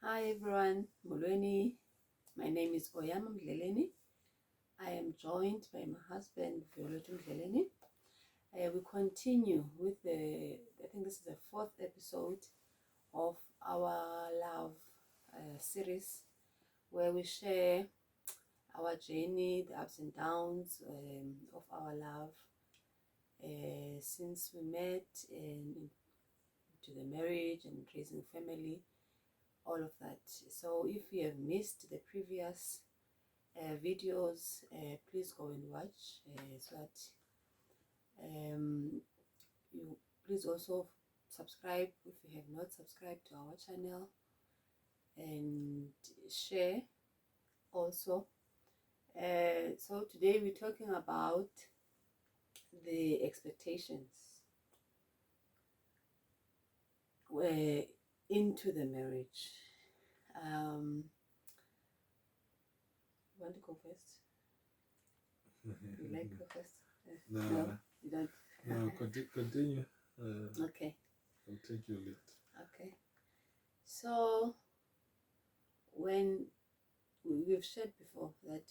Hi everyone, Molweni. My name is Oyama Mdleleni. I am joined by my husband, Violet Mdleleni. We continue with I think this is the fourth episode of our love series where we share our journey, the ups and downs of our love since we met and into the marriage and raising family, all of that. So if you have missed the previous videos, please go and watch so that you please also subscribe if you have not subscribed to our channel, and share also. So today we're talking about the expectations into the marriage. You want to go first? You like to go first? No, you don't. No, continue. Okay. I'll take your lead. Okay. So when we've shared before that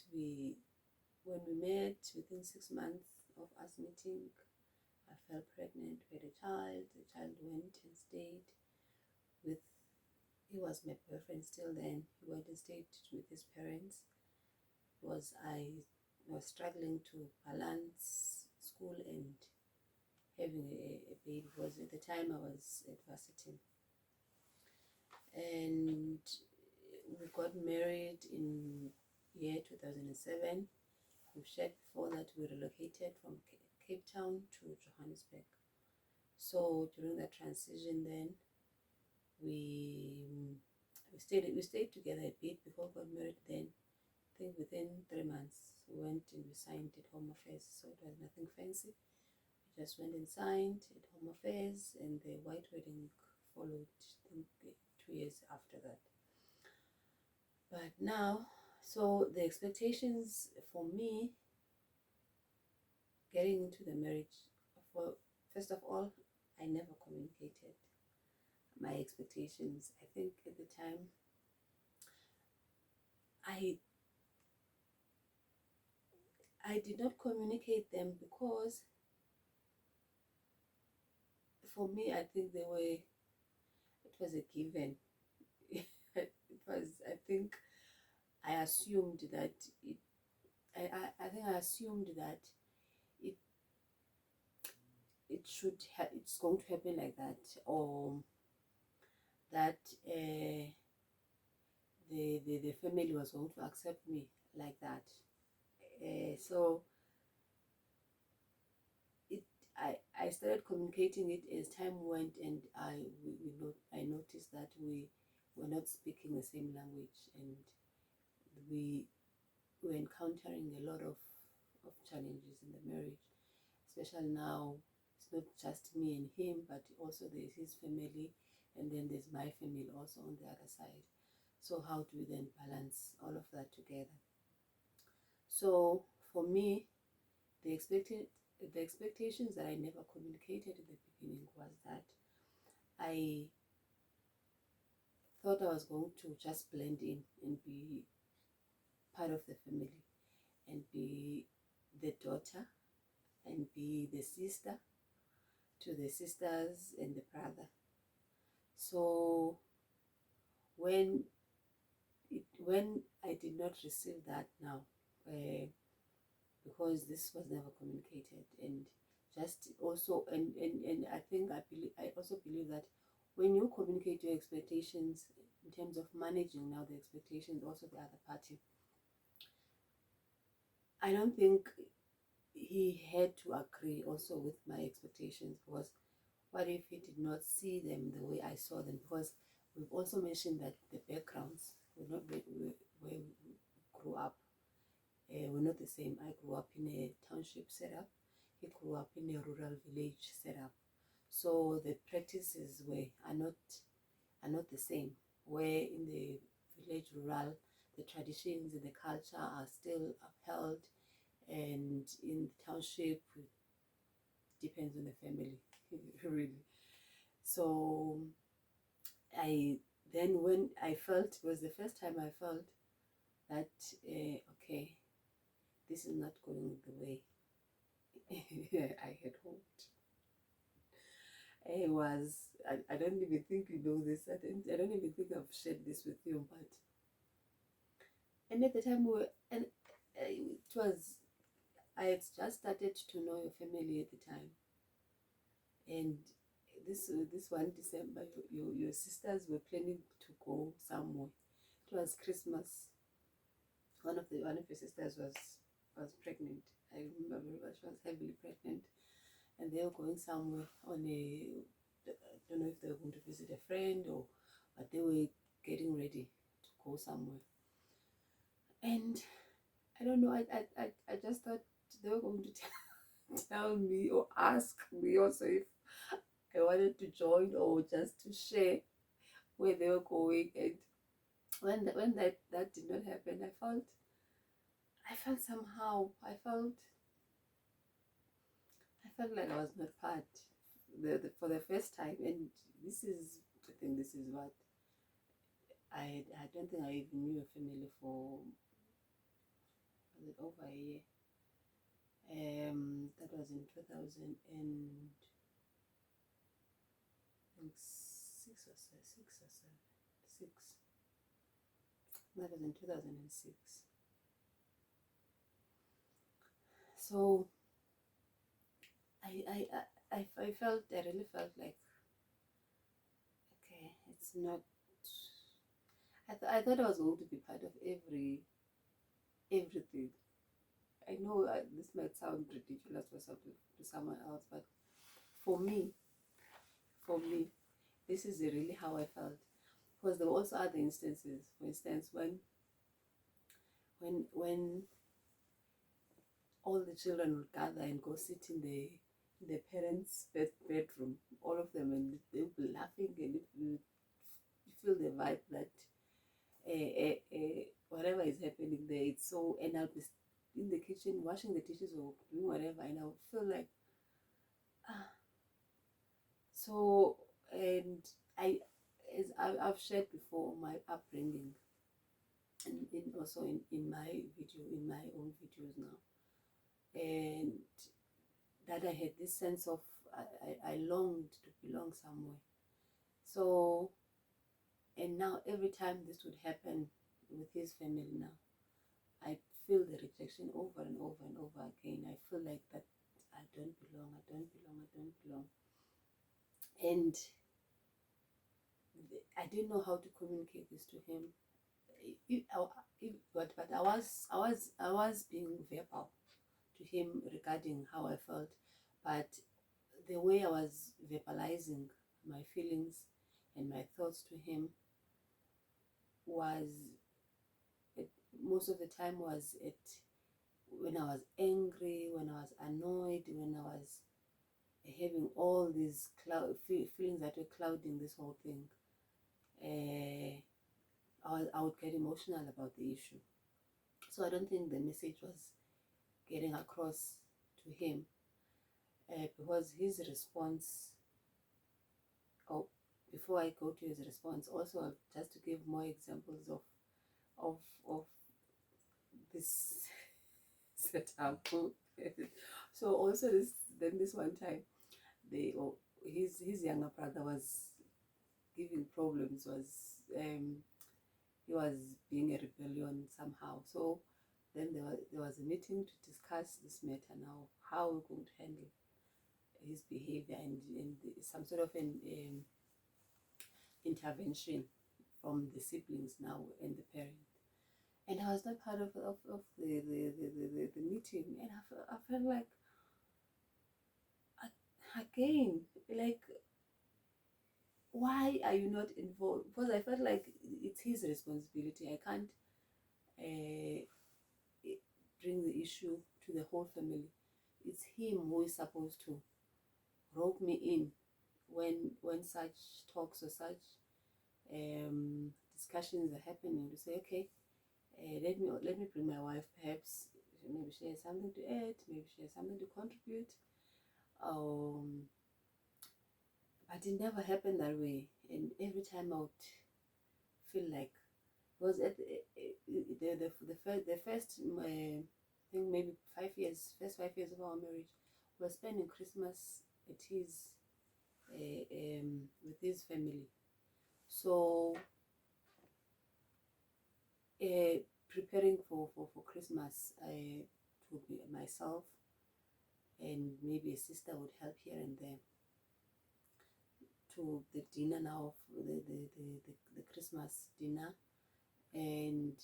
when we met, within 6 months of us meeting, I fell pregnant with a child. The child went and stayed with, he was my boyfriend still then. He went and stayed with his parents because I was struggling to balance school and having a baby, because at the time I was at varsity. And we got married in year 2007. We've shared before that we relocated from Cape Town to Johannesburg. So during that transition then, we stayed together a bit before we got married then. I think within 3 months we went and we signed at Home Affairs, so it was nothing fancy. We just went and signed at Home Affairs, and the white wedding followed, I think, 2 years after that. But now, so the expectations for me getting into the marriage, first of all, I never communicated my expectations. I think at the time I did not communicate them because for me, I think it was a given. It was, I think I assumed that I think I assumed that it it's going to happen like that, or that the family was going to accept me like that. So I started communicating it as time went, and I noticed that we were not speaking the same language, and we were encountering a lot of challenges in the marriage, especially now. It's not just me and him, but also there's his family, and then there's my family also on the other side. So how do we then balance all of that together? So for me, the expectations that I never communicated at the beginning was that I thought I was going to just blend in and be part of the family, and be the daughter, and be the sister to the sisters and the brother. So when I did not receive that now, because this was never communicated, and just also and I also believe that when you communicate your expectations in terms of managing now the expectations also the other party, I don't think he had to agree also with my expectations, because what if he did not see them the way I saw them? Because we've also mentioned that the backgrounds were not where we grew up. We're not the same. I grew up in a township setup. He grew up in a rural village setup. So the practices are not the same. Where in the village rural, the traditions and the culture are still upheld, and in the township, it depends on the family, really. So then when I felt, it was the first time I felt that, okay, this is not going the way I had hoped. I don't even think you know this. I don't even think I've shared this with you, but, and at the time and it was, I had just started to know your family at the time, and this one December, your sisters were planning to go somewhere. It was Christmas. One of your sisters was pregnant. I remember very well. She was heavily pregnant, and they were going somewhere on a. I don't know if they were going to visit a friend, or, but they were getting ready to go somewhere. And I don't know. I just thought they were going to tell me or ask me also if I wanted to join or just to share where they were going. And when that did not happen, I felt somehow, I felt like I was not part, for the first time. And this is, I think this is what I don't think I even knew your family for, was it over a year? That was in 2000 and I think six or seven, six. That was in 2006. So I felt, I really felt like, okay, it's not. I thought I was going to be part of everything. I know this might sound ridiculous to someone else, but for me, for me, this is really how I felt. Because there were also other instances. For instance, when all the children would gather and go sit in the parents' bedroom, all of them, and they would be laughing, and you feel the vibe that whatever is happening there, it's so. And I'll be in the kitchen washing the dishes or doing whatever, and I would feel like, ah. So, and I, as I've shared before, my upbringing, and also in my video, in my own videos now, and that I had this sense of, I longed to belong somewhere. So, and now every time this would happen with his family now, I feel the rejection over and over and over again. I feel like that I don't belong, I don't belong, I don't belong. And I didn't know how to communicate this to him. But I was being verbal to him regarding how I felt, but the way I was verbalizing my feelings and my thoughts to him was, it, most of the time was it, when I was angry, when I was annoyed, when I was having all these feelings that were clouding this whole thing. I would get emotional about the issue. So I don't think the message was getting across to him, because his response, oh, before I go to his response, also just to give more examples of of this setup. So also this one time, his younger brother was giving problems, he was being a rebellion somehow. So then there was a meeting to discuss this matter now, how we're going to handle his behavior, and some sort of an intervention from the siblings now and the parent. And I was not part of the meeting, and I felt like, again, like, why are you not involved? Because I felt like it's his responsibility. I can't uh, bring the issue to the whole family. It's him who is supposed to rope me in when such talks or such discussions are happening, to say, okay, let me bring my wife. Perhaps maybe she has something to add. Maybe she has something to contribute. Um, but it never happened that way. And every time I would feel like, was at the first I think maybe 5 years, first 5 years of our marriage, we were spending Christmas at his with his family. So preparing for Christmas, I would be myself and maybe a sister would help here and there, to the dinner now, the Christmas dinner. And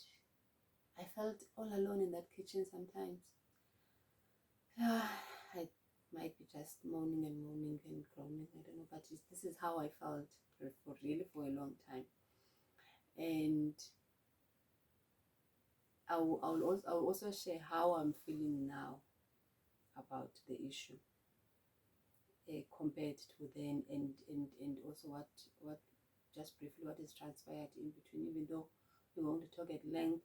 I felt all alone in that kitchen sometimes. I might be just moaning and moaning and groaning, I don't know, but this is how I felt for really for a long time. And I'll also share how I'm feeling now about the issue, compared to then, and also what just briefly what is transpired in between, even though we're going to talk at length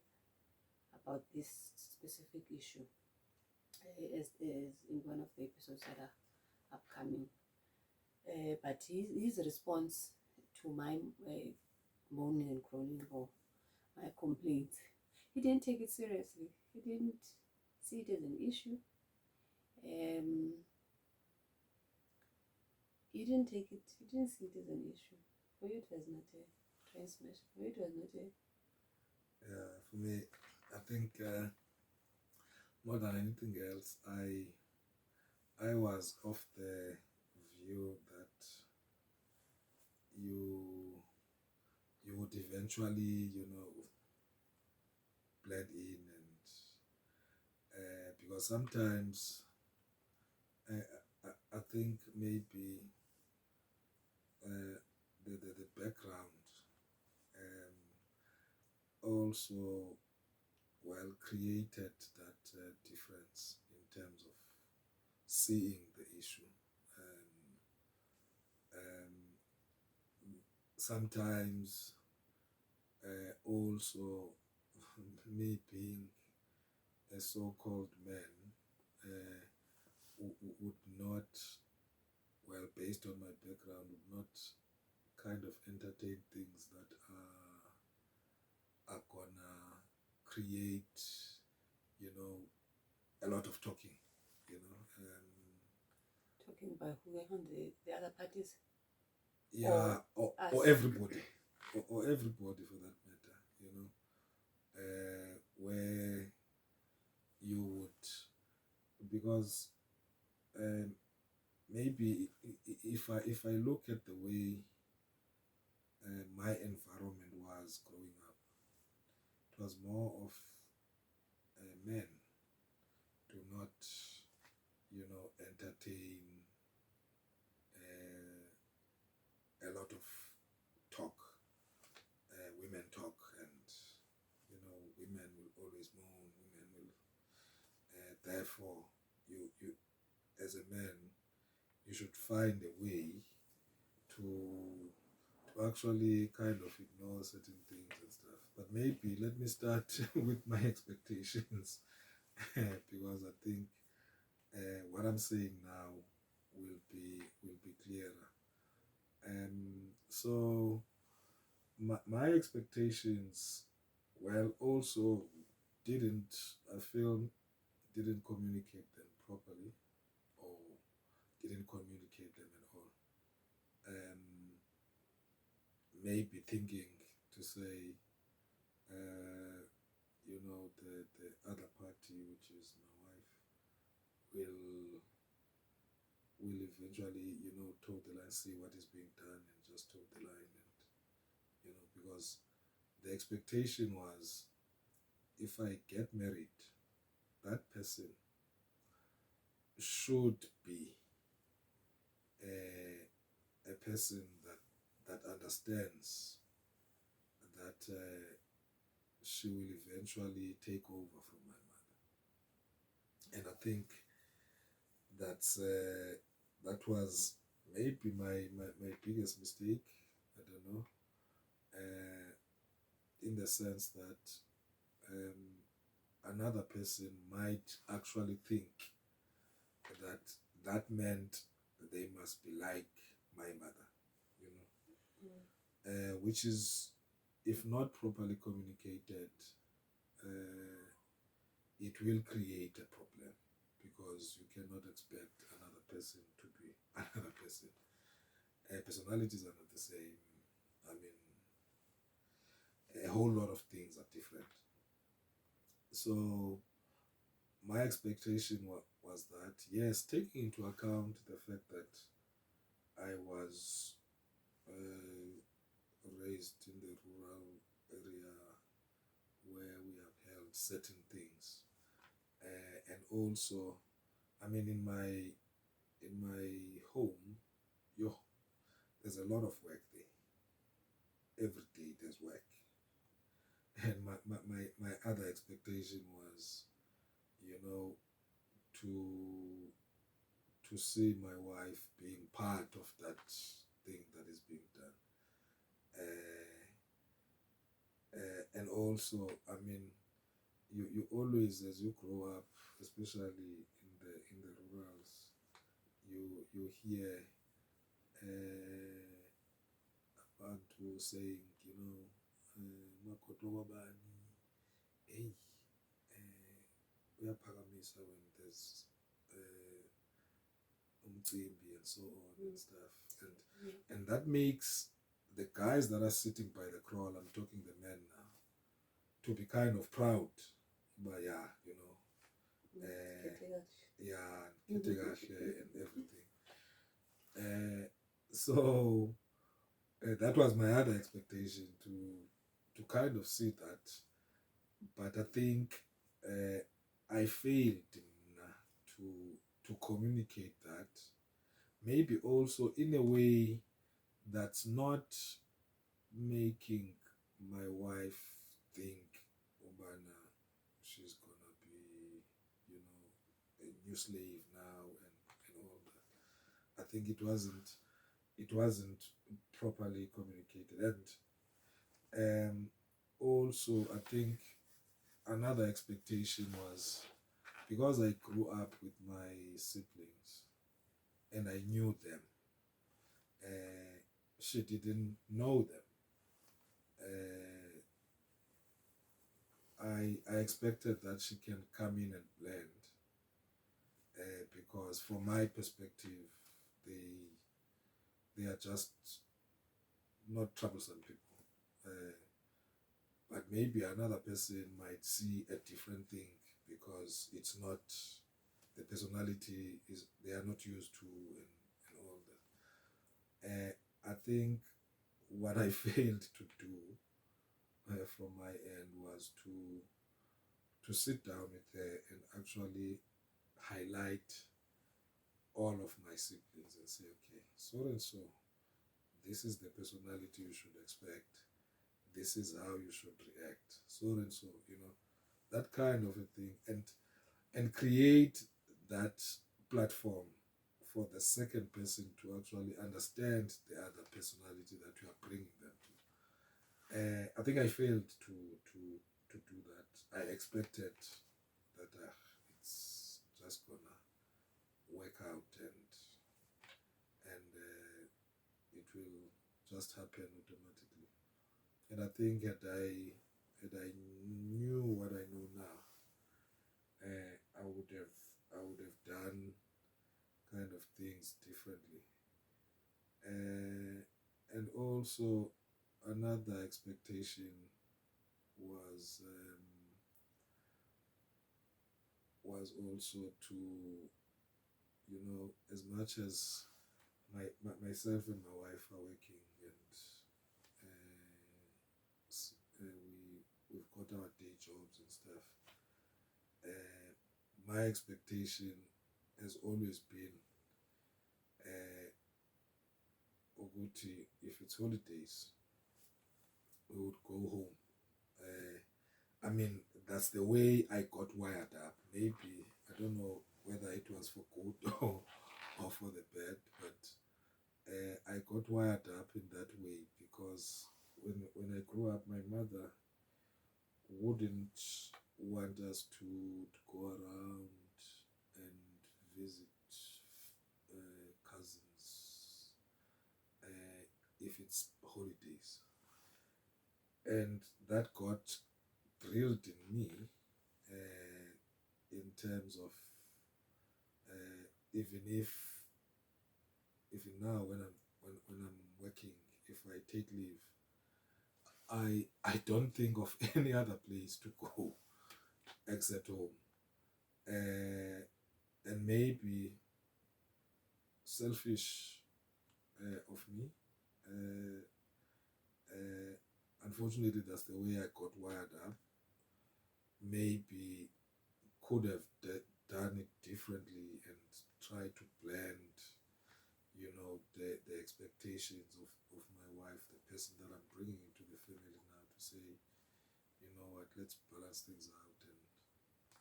about this specific issue, as in one of the episodes that are upcoming. But his response to my moaning and groaning, or my complaints, he didn't take it seriously. He didn't see it as an issue. He didn't take it. He didn't see it as an issue. For you, it was not a transmission. For you, it was not a. Yeah, for me, I think more than anything else, I was of the view that you would eventually, blend in, and because sometimes I think maybe the background also well created that difference in terms of seeing the issue. Sometimes also me being a so-called man would not, well, based on my background, would not kind of entertain things that are gonna create, a lot of talking, you know. Talking by who on the other parties? Yeah, or Us. everybody, or everybody for that matter, where you would, because maybe if I look at the way my environment was growing up, it was more of men do not, entertain a lot of talk. Women talk, and women will always moan. Women will, therefore, you as a man, you should find a way to actually kind of ignore certain things and stuff. But maybe let me start with my expectations, because I think what I'm saying now will be clearer. So my expectations, well, also didn't, I feel, didn't communicate them properly, or didn't communicate them at all. Maybe thinking to say, the other party, which is my wife, will eventually, toe the line, see what is being done, and just toe the line, and because the expectation was, if I get married, that person should be a person that understands that she will eventually take over from my mother. And I think that was maybe my biggest mistake. I don't know, in the sense that another person might actually think that that meant they must be like my mother, which is if not properly communicated, uh, it will create a problem because you cannot expect another person to be another person. Personalities are not the same. I mean, a whole lot of things are different. So my expectation was that, yes, taking into account the fact that I was raised in the rural area where we have held certain things, and also, I mean, in my home, yo, there's a lot of work there. Every day there's work, and my other expectation was, you know, to see my wife being part of that thing that is being done. And also, I mean, you always, as you grow up, especially in the rurals, you hear abantu saying, makoti wabani, hey, uyaphakamisa when there's umcimbi and so on and stuff, and that makes the guys that are sitting by the crawl, I'm talking the men now, to be kind of proud, but yeah, yeah, and everything. So that was my other expectation, to kind of see that, but I think I failed to communicate that. Maybe also in a way that's not making my wife think, Obana, she's gonna be, a new slave now, and all that. I think it wasn't properly communicated, and also I think another expectation was, because I grew up with my siblings and I knew them, she didn't know them. I expected that she can come in and blend, because from my perspective, they are just not troublesome people. But maybe another person might see a different thing, because it's not, the personality is, they are not used to, and all that. I think what I failed to do, from my end, was to sit down with her and actually highlight all of my siblings and say, okay, so and so, this is the personality you should expect. This is how you should react. So and so, that kind of a thing, and create that platform for the second person to actually understand the other personality that you are bringing them to. I think I failed to do that. I expected that it's just gonna work out, and it will just happen automatically. And I think had I knew what I know now, I would have done kind of things differently. And also another expectation was also to, as much as myself and my wife are working, and we've got our day jobs and stuff, my expectation has always been, Oguti, if it's holidays, we would go home. I mean, that's the way I got wired up. Maybe, I don't know whether it was for good or for the bad, but I got wired up in that way, because when I grew up, my mother wouldn't want us to go around and visit cousins, if it's holidays. and that got drilled in me in terms of even if even now when I'm working, if I take leave, I don't think of any other place to go except home. And maybe selfish of me. Uh, Unfortunately, that's the way I got wired up. Maybe could have done it differently and try to blend, the expectations of my wife, the person that I'm bringing into the family now, to say, you know what, let's balance things out, and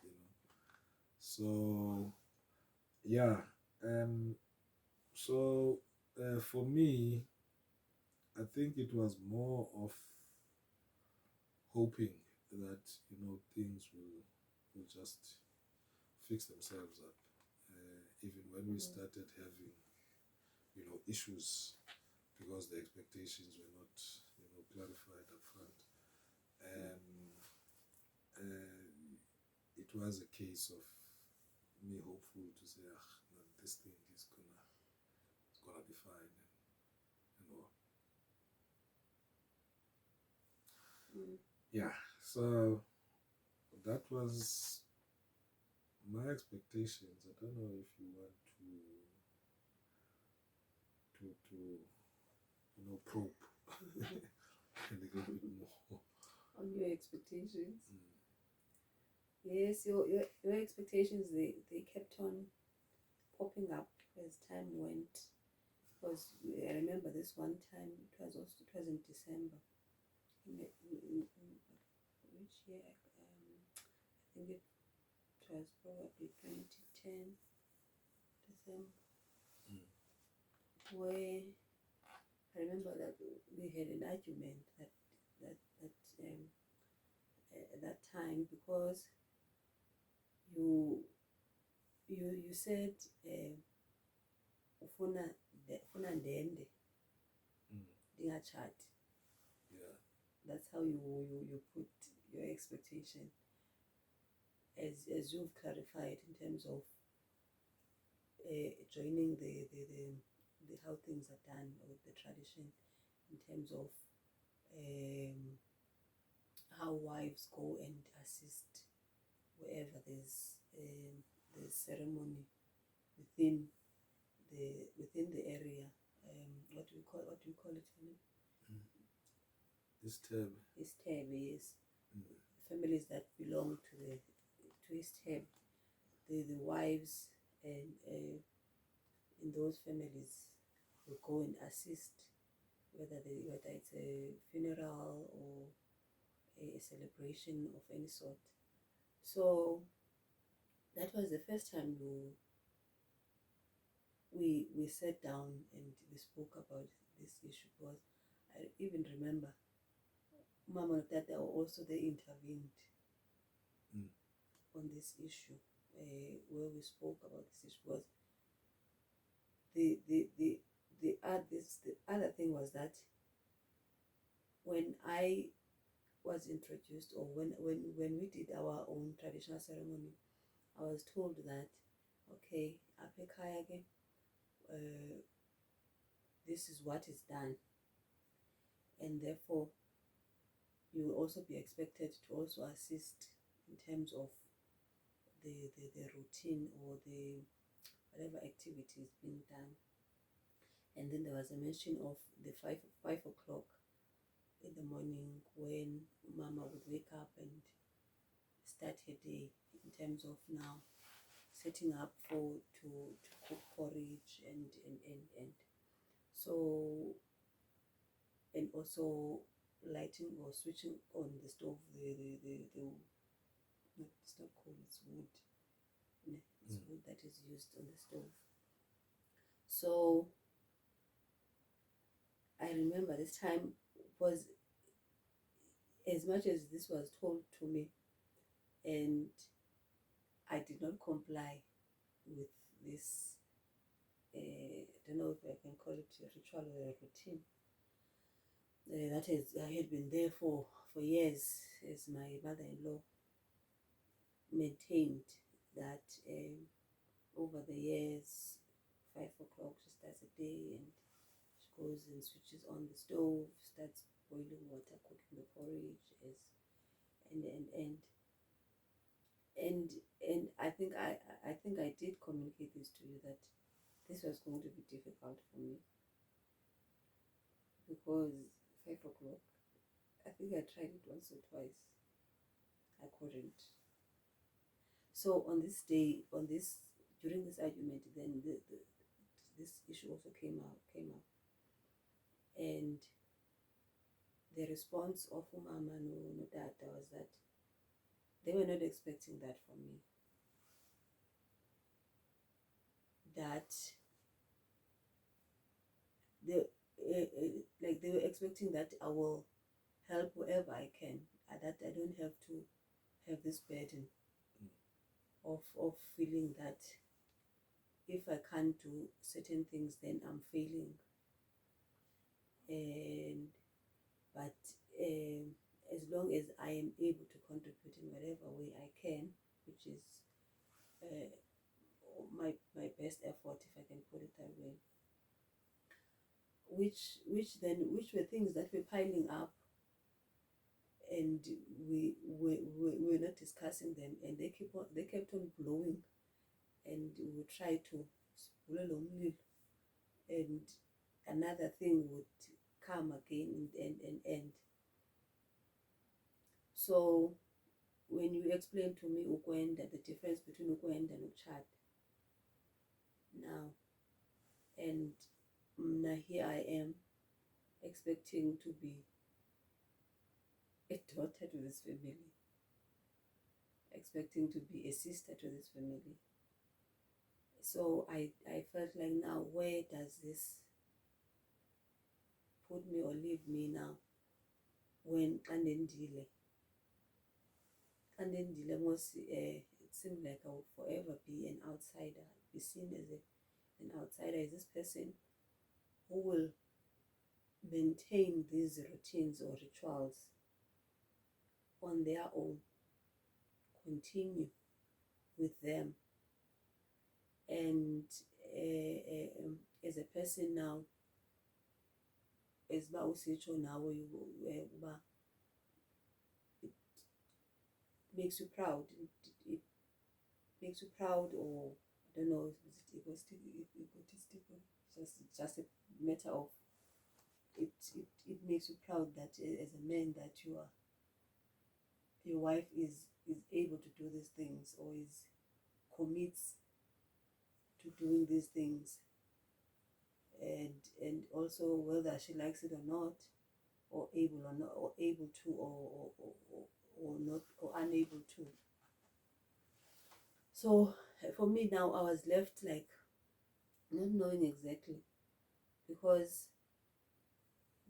you know. So yeah, so for me, I think it was more of hoping that things will just fix themselves up. Even when we started having issues because the expectations were not clarified up front, it was a case of me hopeful to say, ah, man, this thing is gonna be fine, and all. Yeah. So that was my expectations. I don't know if you want to probe a little bit more on your expectations. Yes, your expectations, they kept on popping up as time went. Because I remember this one time, it was in December. In which year? I think it was probably 2010 December, where I remember that we had an argument at that time, because you said ufuna ndende ndingachati. Yeah. That's how you put your expectation, as you've clarified in terms of joining the how things are done, or the tradition, in terms of how wives go and assist wherever there's ceremony within the area. What do you call it? Eastern. Eastern, yes. Families that belong to Eastern, the wives and in those families will go and assist, whether it's a funeral or a celebration of any sort. So that was the first time we sat down and we spoke about this issue, because I even remember Mama and Dad, also they intervened on this issue, where we spoke about this issue. Was the other thing was that when I was introduced, or when we did our own traditional ceremony, I was told that, okay, apekaya again, this is what is done, and therefore you will also be expected to also assist in terms of the routine, or the whatever activity is being done. And then there was a mention of the 5 o'clock in the morning, when Mama would wake up and start her day, in terms of now setting up to cook porridge, and so, and also lighting or switching on the stove, it's not coal, it's wood. It's wood that is used on the stove. So I remember this time was, as much as this was told to me, and I did not comply with this, I don't know if I can call it a ritual or a routine, that had been there for years, as my mother-in-law maintained that over the years, 5 o'clock she starts a day and she goes and switches on the stove, starts boiling water, cooking the porridge, as and and and and and I think I did communicate this to you, that this was going to be difficult for me, because 5 o'clock, I think I tried it once or twice, I couldn't. So on this day, during this argument, then this issue also came up, and the response of umama no data was that they were not expecting that from me. That they like they were expecting that I will help wherever I can, that I don't have to have this burden of feeling that if I can't do certain things, then I'm failing. And but as long as I am able to contribute in whatever way I can, which is uh, my best effort, if I can put it that way, which were things that were piling up, and we were not discussing them, and they kept on blowing, and we would try to spoil umlilo, and another thing would come again and so when you explain to me ukwenda, the difference between ukwenda and uchad now, and now here I am expecting to be a daughter to this family, expecting to be a sister to this family. So I felt like, now where does this put me or leave me now, when Kandendile was it seemed like I would forever be an outsider, be seen as an outsider, as this person who will maintain these routines or rituals on their own, continue with them, and as a person now, as ba usitsho nawe uba, it makes you proud, it makes you proud, or I don't know, is it egotistic, or just a matter of it makes you proud that as a man, that your wife is able to do these things, or is commits to doing these things, and also whether she likes it or not, or able or not, or able to, or not, or unable to. So for me now, I was left like not knowing exactly, because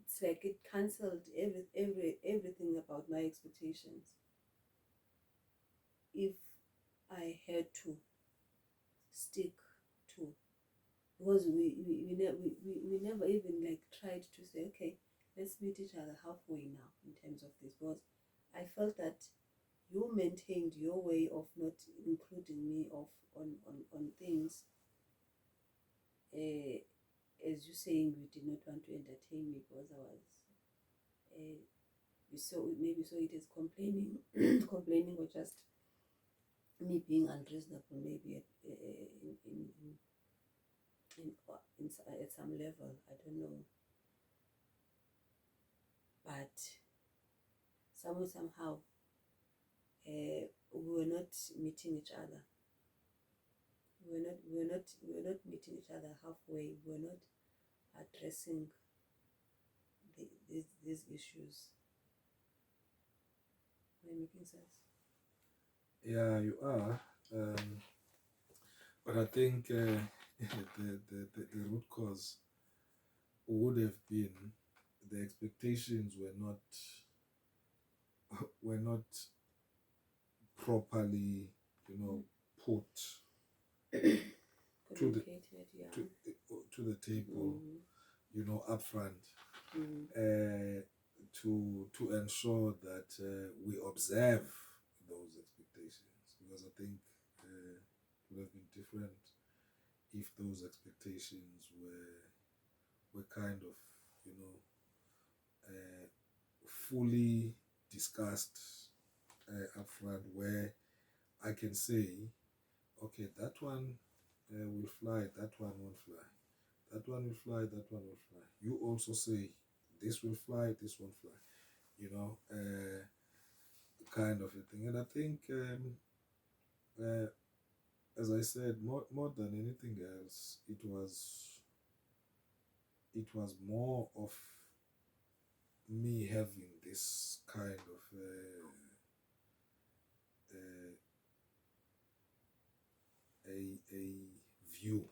it's like it cancelled everything about my expectations. If I had to stick to, because we never even like tried to say, okay, let's meet each other halfway now in terms of this, because I felt that you maintained your way of not including me of on things, as you saying you did not want to entertain me because I was so maybe so it is complaining complaining, or just me being unreasonable, maybe at some level, I don't know, but somehow we were not meeting each other. We were not meeting each other halfway. We were not addressing these issues. Am I making sense? Yeah, you are. But I think the root cause would have been the expectations were not properly, put to the Communicated, yeah. to the table, upfront. Mm. To ensure that we observe those expectations, because I think it would have been different if those expectations were kind of, you know, fully discussed upfront, where I can say, okay, that one will fly, that one won't fly. That one will fly, that one will fly. You also say, this will fly, this won't fly. You know, kind of a thing. And I think, uh, as I said, more than anything else, it was more of me having this kind of uh, a view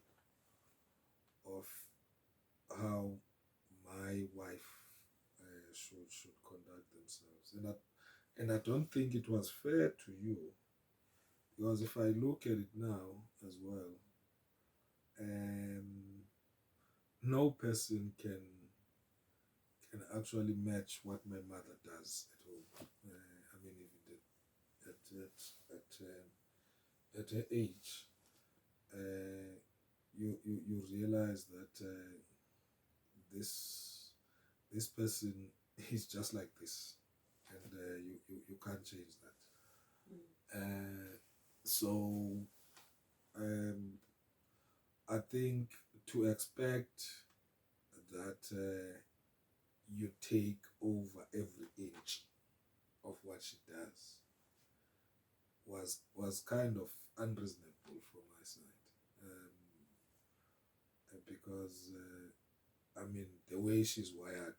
of how my wife should conduct themselves, and I don't think it was fair to you, because if I look at it now as well, um, no person can actually match what my mother does at home. I mean, even at her age, you realize that this this person is just like this, and you can't change that. So um, I think to expect that you take over every inch of what she does was kind of unreasonable from my side, because I mean, the way she's wired,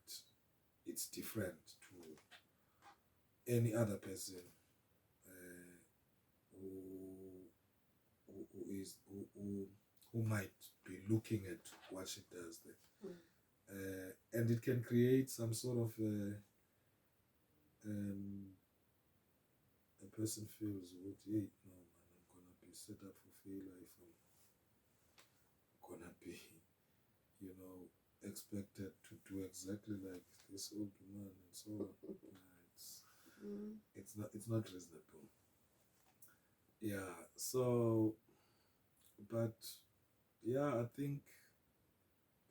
it's different to any other person uh, who who might be looking at what she does there, and it can create some sort of a person feels, what, hey, no man, I'm gonna be set up for failure if I'm gonna be, expected to do exactly like this old man and so on. It's not reasonable. Yeah. So, but yeah, I think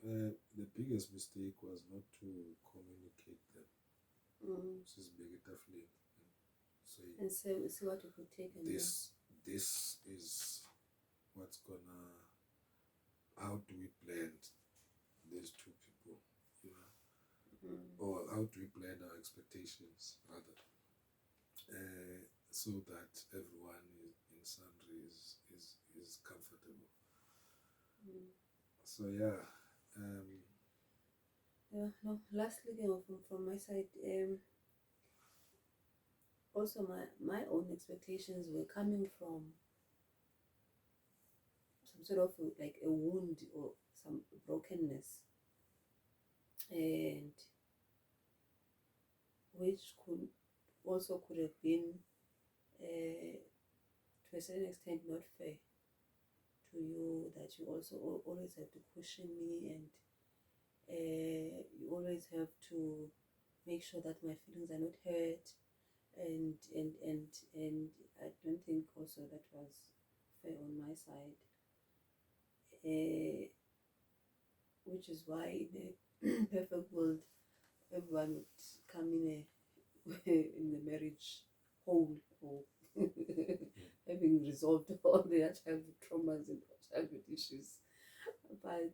the biggest mistake was not to communicate them. This big definitely say, And so, see what you could take, and this is what's gonna, how do we blend these two people, or how do we blend our expectations rather, so that everyone in Sundry is comfortable. So yeah. Yeah, no. Lastly, from my side, also my own expectations were coming from some sort of like a wound or some brokenness, and which could have been to a certain extent not fair to you, that you also always have to cushion me, and you always have to make sure that my feelings are not hurt, and I don't think also that was fair on my side, uh, which is why in a perfect world everyone would come in a in the marriage whole, or having resolved all their childhood traumas and childhood issues. But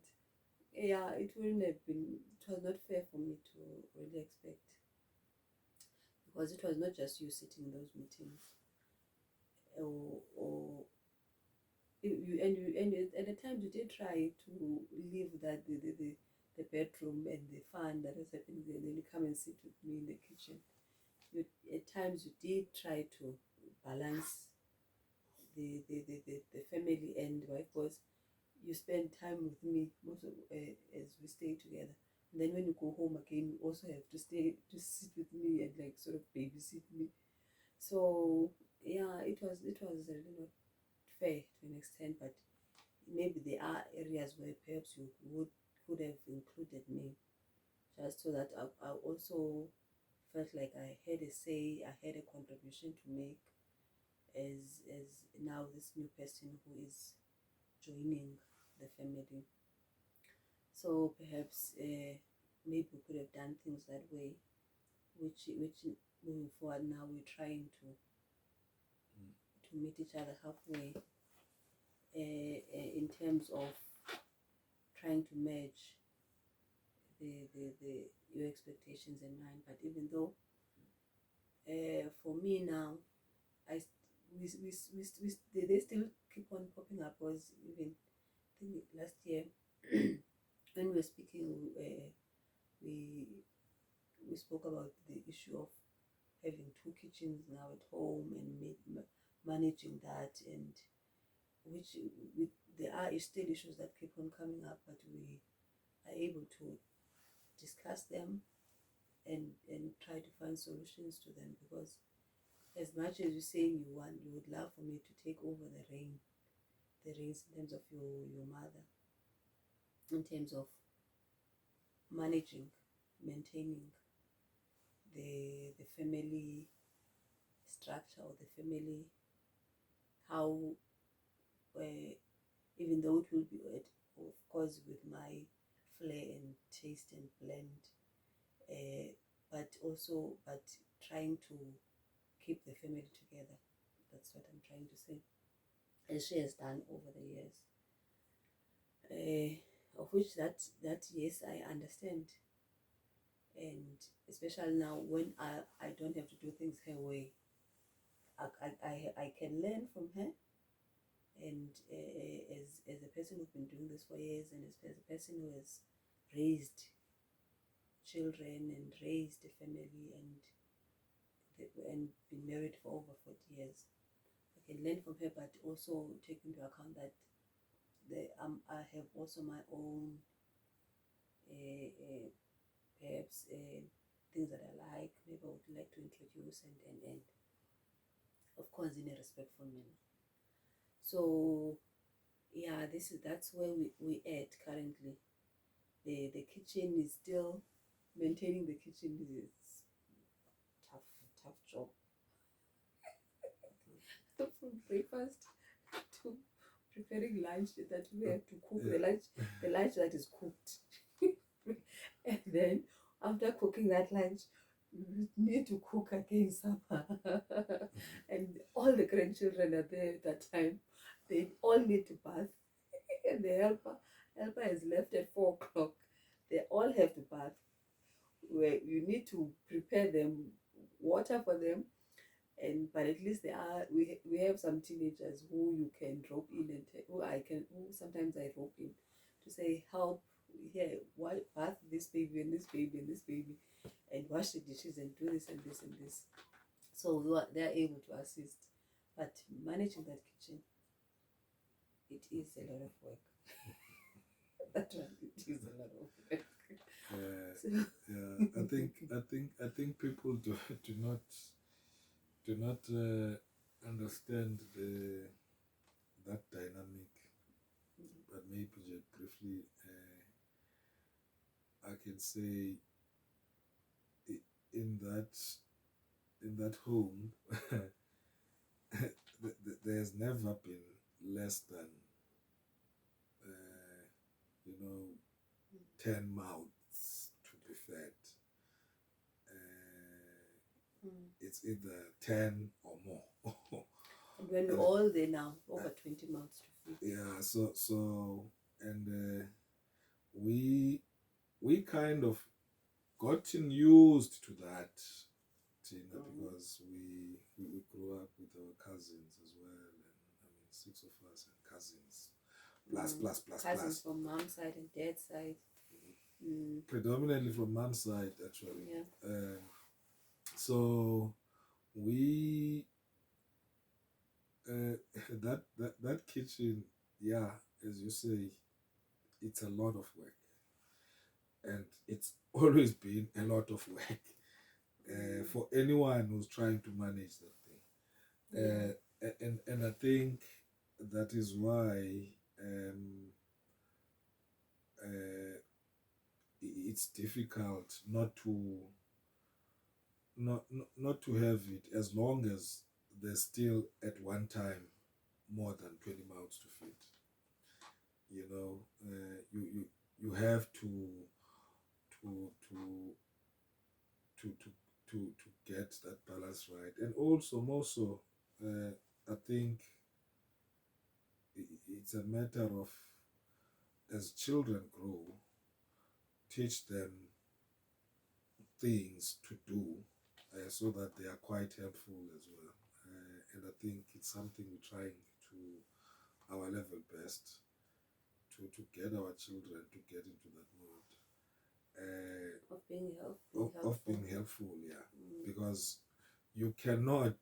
yeah, it wouldn't have been, it was not fair for me to really expect, because it was not just you sitting in those meetings, or and at times you did try to leave that the bedroom and the fun that was happening there, and then you come and sit with me in the kitchen. At times you did try to balance the family and wife, because you spend time with me most of as we stay together, and then when you go home again you also have to stay to sit with me and like sort of babysit me. So yeah, it was really not fair to an extent, but maybe there are areas where perhaps you could have included me, just so that I also felt like I had a say, I had a contribution to make as now this new person who is joining the family. So perhaps maybe we could have done things that way, which moving forward now we're trying to meet each other halfway in terms of trying to match the your expectations and mine. But even though for me now, I they still keep on popping up. Was even I think last year when we were speaking, we we spoke about the issue of having two kitchens now at home and managing that, and which we, there are still issues that keep on coming up, but we are able to discuss them and try to find solutions to them, because as much as you say you would love for me to take over the reins in terms of your mother, in terms of managing, maintaining the family structure or the family, how uh, even though it will be of course with my flair and taste and blend, but also but trying to keep the family together. That's what I'm trying to say, as she has done over the years. Of which that yes, I understand, and especially now when I don't have to do things her way, I can learn from her, and as a person who's been doing this for years, and as a person who has raised children and raised a family and been married for over 40 years, I can learn from her, but also take into account that I have also my own uh, perhaps things that I like, maybe I would like to introduce, and of course in a respectful manner. So yeah, that's where we at currently. The kitchen is still maintaining the kitchen is tough job. From breakfast to preparing lunch that we have to cook, the lunch that is cooked. And then after cooking that lunch, we need to cook again supper. And all the grandchildren are there at that time. They all need to bath. And the helper is left at 4 o'clock. They all have to bath. Where you need to prepare them water for them, and but at least we have some teenagers who you can drop in and who sometimes I rope in to say, help here, bath this baby and this baby and this baby, and wash the dishes and do this and this and this. So they are able to assist, but managing that kitchen, it is a lot of work. That one, it is a lot of work. So, yeah, I think people do not understand that dynamic. But maybe just briefly, I can say in that home, there's never been less than uh, you know 10 mouths to be fed. It's either 10 or more. and when we're all there now, over 20 mouths to feed. Yeah, so and we kind of gotten used to that, Tina, because we grew up with our cousins as well, and I mean 6 of us and cousins plus Cousins from mom's side and dad's side. predominantly from mom's side actually. Yeah. So we that kitchen, yeah, as you say, it's a lot of work, and it's always been a lot of work for anyone who's trying to manage that thing. And I think that is why uh, it's difficult not to have it, as long as there's still at one time more than 20 mouths to feed. You know, you have to to to to to get that balance right. And also, more so, I think it's a matter of, as children grow, teach them things to do, so that they are quite helpful as well. And I think it's something we're trying to our level best to get our children to get into that mode, Of being of helpful. being helpful, yeah. Because you cannot,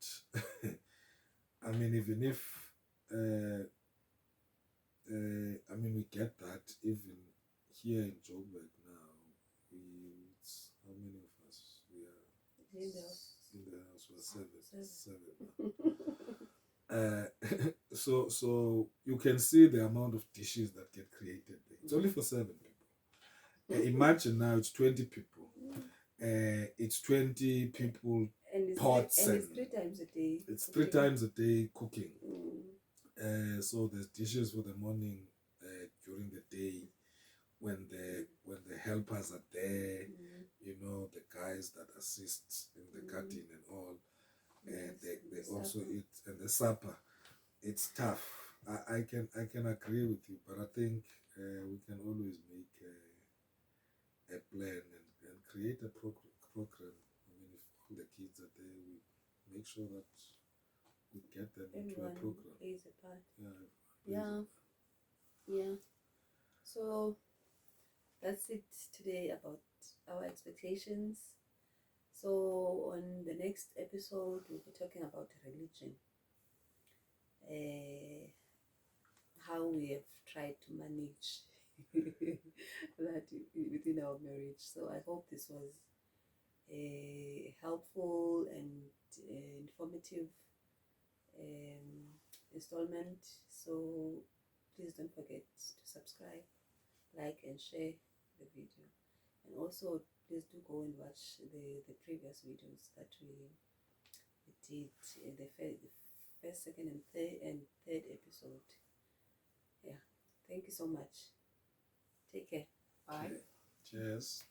I mean, even if, I mean, we get that even here in Joburg now. It's how many of us? We are In the house. in the house. We're seven. Seven. So you can see the amount of dishes that get created there. It's only for 7 people. Imagine now it's 20 people. It's 20 people And it's pots, and it's 3 times a day. It's 3 times a day cooking. Mm. So there's dishes for the morning, during the day, when the helpers are there, you know, the guys that assist in the cutting and all. Yes, they the also supper. eat, and the supper. It's tough. I can agree with you, but I think, we can always make a plan and create a program. I mean, if all the kids are there, we make sure that we get them into a Everyone program. plays a part. Yeah. Yeah. So that's it today about our expectations. So on the next episode, we'll be talking about religion, how we have tried to manage that within our marriage. So I hope this was a helpful and informative installment. So please don't forget to subscribe, like, and share the video. And also, please do go and watch the previous videos that we did, the first, second, and third episode. Yeah. Thank you so much. Take care. Bye. Okay. Cheers.